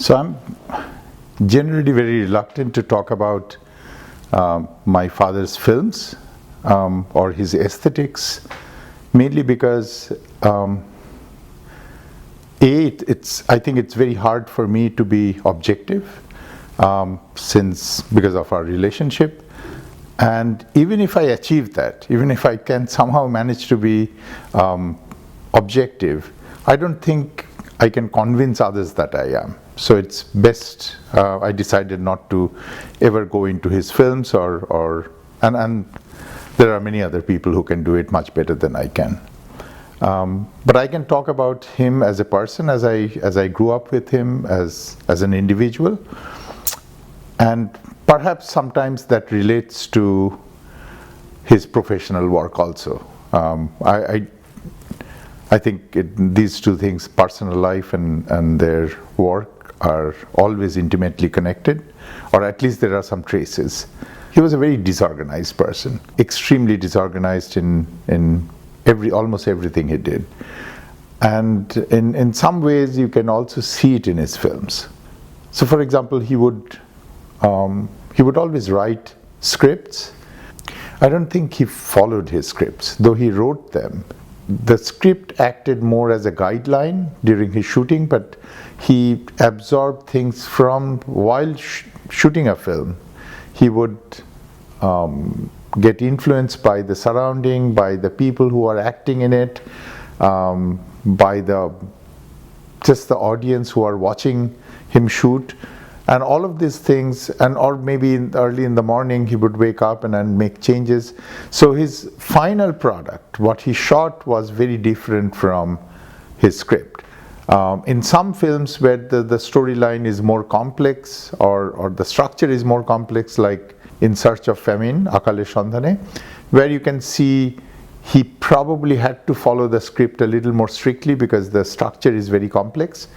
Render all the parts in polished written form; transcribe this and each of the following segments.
So I'm generally very reluctant to talk about my father's films or his aesthetics, mainly because I think it's very hard for me to be objective because of our relationship. And even if I achieve that, even if I can somehow manage to be objective, I don't think I can convince others that I am. So it's best I decided not to ever go into his films and there are many other people who can do it much better than I can. But I can talk about him as a person, as I grew up with him, as an individual, and perhaps sometimes that relates to his professional work also. I think these two things, personal life and their work, are always intimately connected, or at least there are some traces. He was a very disorganized person, extremely disorganized in almost everything he did. And in some ways you can also see it in his films. So for example, he would always write scripts. I don't think he followed his scripts, though he wrote them. The script acted more as a guideline during his shooting, but he absorbed things from while shooting a film. He would get influenced by the surrounding, by the people who are acting in it, by just the audience who are watching him shoot. And all of these things, or maybe early in the morning he would wake up and make changes. So his final product, what he shot, was very different from his script. In some films where the storyline is more complex or the structure is more complex, like In Search of Famine, Akale Shandhane, where you can see he probably had to follow the script a little more strictly because the structure is very complex.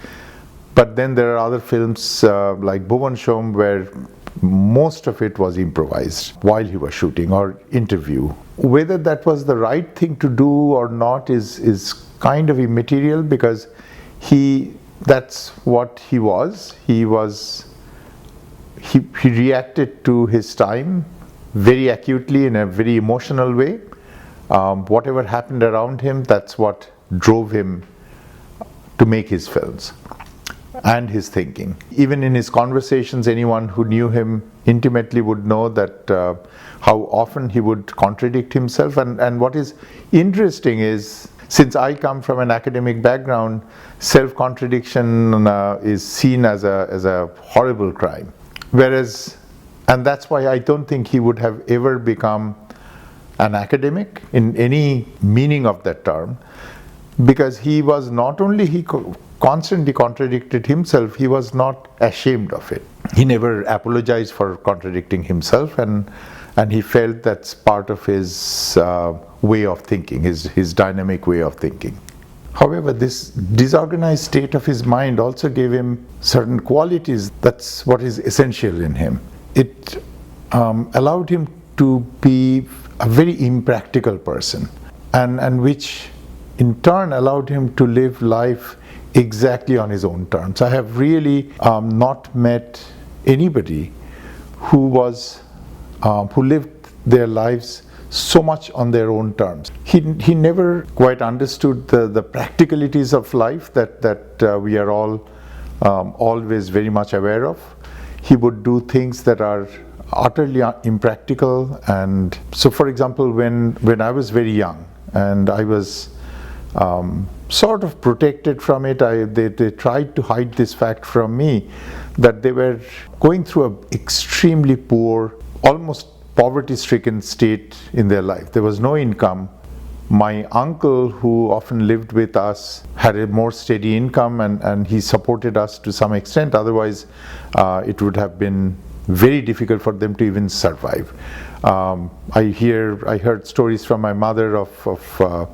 But then there are other films like Bhuvan Shom where most of it was improvised while he was shooting, or interview. Whether that was the right thing to do or not is kind of immaterial, because that's what he was. He reacted to his time very acutely in a very emotional way. Whatever happened around him, that's what drove him to make his films and his thinking. Even in his conversations, anyone who knew him intimately would know that how often he would contradict himself. And what is interesting is, since I come from an academic background, self-contradiction is seen as a horrible crime. And that's why I don't think he would have ever become an academic in any meaning of that term, because he was not only he constantly contradicted himself, he was not ashamed of it. He never apologized for contradicting himself, and he felt that's part of his way of thinking, his dynamic way of thinking. However, this disorganized state of his mind also gave him certain qualities. That's what is essential in him. It allowed him to be a very impractical person, and which in turn allowed him to live life exactly on his own terms. I have really not met anybody who lived their lives so much on their own terms. He never quite understood the practicalities of life that we are all always very much aware of. He would do things that are utterly impractical. And so, for example, when I was very young and I was sort of protected from it, they tried to hide this fact from me, that they were going through an extremely poor, almost poverty-stricken state in their life. There was no income. My uncle, who often lived with us, had a more steady income, and he supported us to some extent. Otherwise, it would have been very difficult for them to even survive. I heard stories from my mother of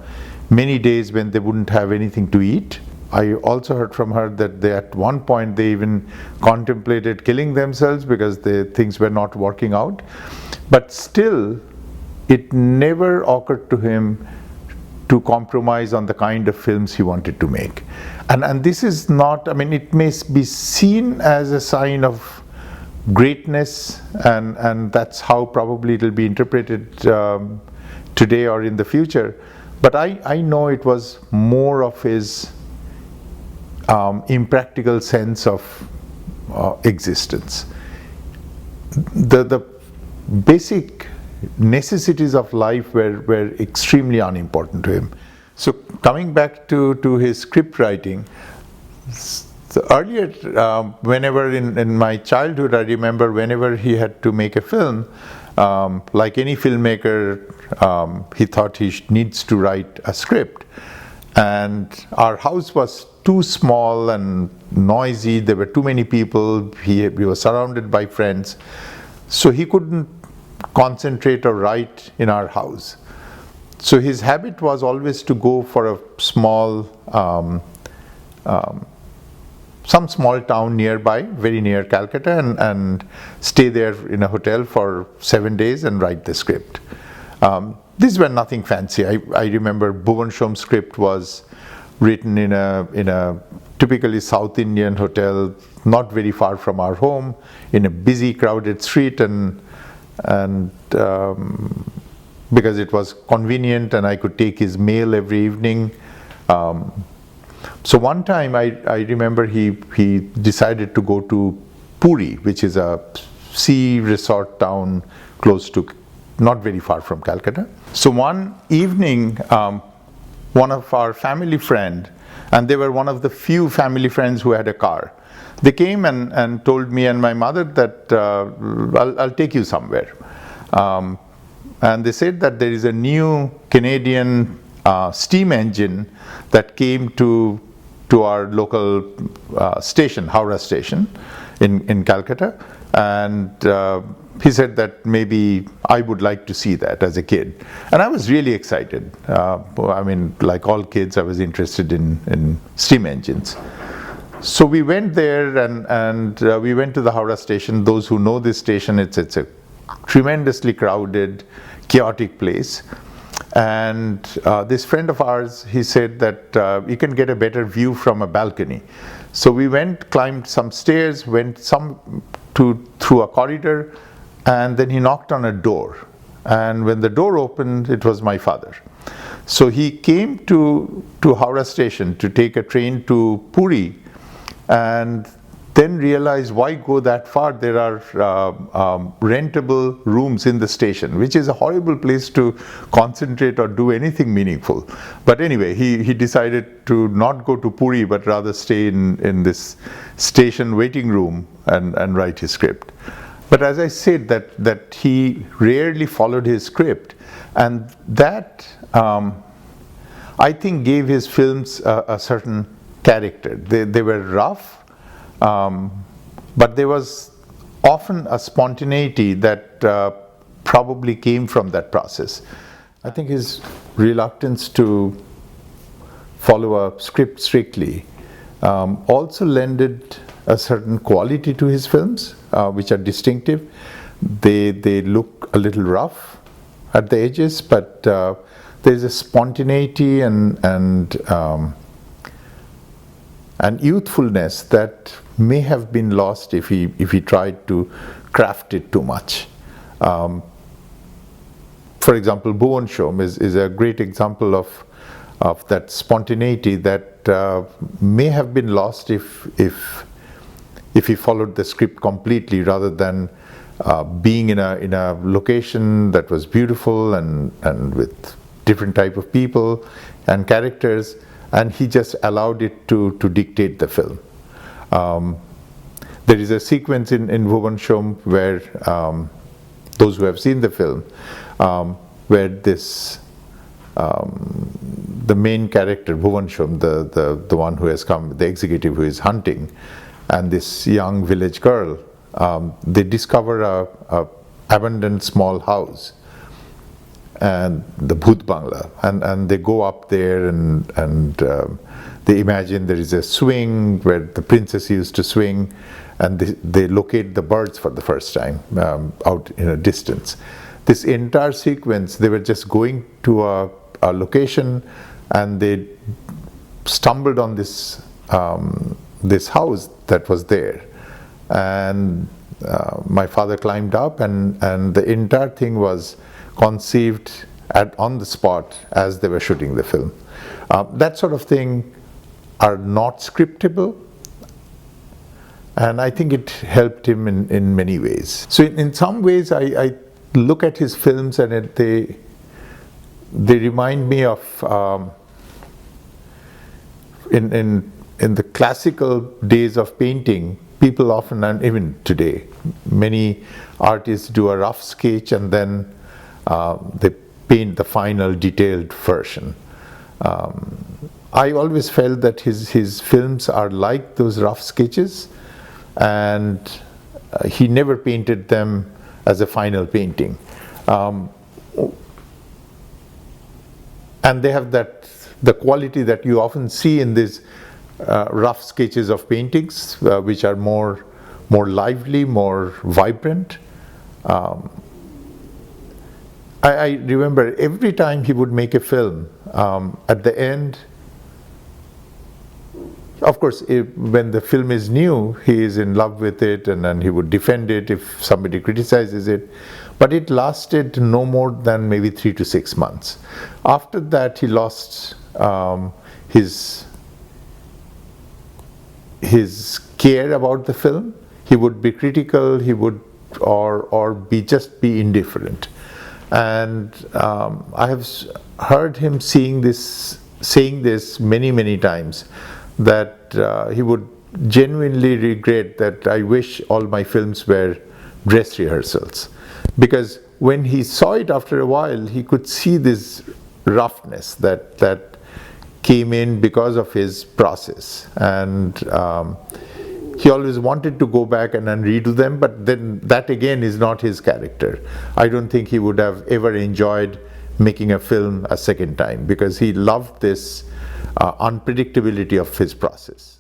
many days when they wouldn't have anything to eat. I also heard from her that at one point they even contemplated killing themselves because things were not working out. But still, it never occurred to him to compromise on the kind of films he wanted to make. And this is not, I mean, it may be seen as a sign of greatness, and that's how probably it will be interpreted today or in the future. But I know it was more of his impractical sense of existence. The basic necessities of life were extremely unimportant to him. So coming back to his script writing, so earlier, whenever in my childhood, I remember whenever he had to make a film, like any filmmaker, he thought he needs to write a script. And our house was too small and noisy, there were too many people, he was surrounded by friends, so he couldn't concentrate or write in our house. So his habit was always to go for a small, some small town nearby, very near Calcutta, and stay there in a hotel for 7 days and write the script. These were nothing fancy. I remember Bhuvan Shom's script was written in a typically South Indian hotel, not very far from our home, in a busy, crowded street, and because it was convenient and I could take his mail every evening. So one time I remember he decided to go to Puri, which is a sea resort town close to, not very far from Calcutta. So one evening, one of our family friend, and they were one of the few family friends who had a car, they came and told me and my mother that I'll take you somewhere. And they said that there is a new Canadian steam engine that came to our local station, Howrah station in Calcutta, and he said that maybe I would like to see that as a kid. And I was really excited. I mean, like all kids, I was interested in steam engines. So we went there and we went to the Howrah station. Those who know this station, it's a tremendously crowded, chaotic place. And this friend of ours, he said that you can get a better view from a balcony. So we went, climbed some stairs, went through a corridor, and then he knocked on a door. And when the door opened, it was my father. So he came to Howrah station to take a train to Puri, and then realized, why go that far? There are rentable rooms in the station, which is a horrible place to concentrate or do anything meaningful. But anyway, he decided to not go to Puri, but rather stay in this station waiting room and write his script. But as I said, that he rarely followed his script, and that I think gave his films a certain character. They were rough, but there was often a spontaneity that probably came from that process. I think his reluctance to follow a script strictly also lended a certain quality to his films, which are distinctive. They look a little rough at the edges, but there's a spontaneity and youthfulness that may have been lost if he tried to craft it too much. For example, Bhuvan Shom is a great example of that spontaneity that may have been lost if he followed the script completely, rather than being in a location that was beautiful and with different type of people and characters, and he just allowed it to dictate the film. There is a sequence in Bhuvan Shom where those who have seen the film, where this the main character Bhuvan Shom, the one who has come, the executive who is hunting, and this young village girl, they discover a abandoned small house, and the Bhoot Bangla, and they go up there and they imagine there is a swing where the princess used to swing, and they locate the birds for the first time out in a distance. This entire sequence, they were just going to a location, and they stumbled on this house that was there, and my father climbed up, and the entire thing was conceived on the spot as they were shooting the film. That sort of thing are not scriptable, and I think it helped him in many ways. So in some ways I look at his films, and they remind me of in the classical days of painting, people often, and even today, many artists do a rough sketch and then they paint the final detailed version. I always felt that his films are like those rough sketches, and he never painted them as a final painting. And they have the quality that you often see in these rough sketches of paintings, which are more lively, more vibrant. I remember every time he would make a film, at the end, of course, when the film is new, he is in love with it, and then he would defend it if somebody criticizes it. But it lasted no more than maybe 3 to 6 months. After that, he lost his care about the film. He would be critical, he would or just be indifferent. And I have heard him saying this many times, that he would genuinely regret that I wish all my films were dress rehearsals, because when he saw it after a while, he could see this roughness that came in because of his process, and he always wanted to go back and redo them, but then that again is not his character. I don't think he would have ever enjoyed making a film a second time, because he loved this unpredictability of his process.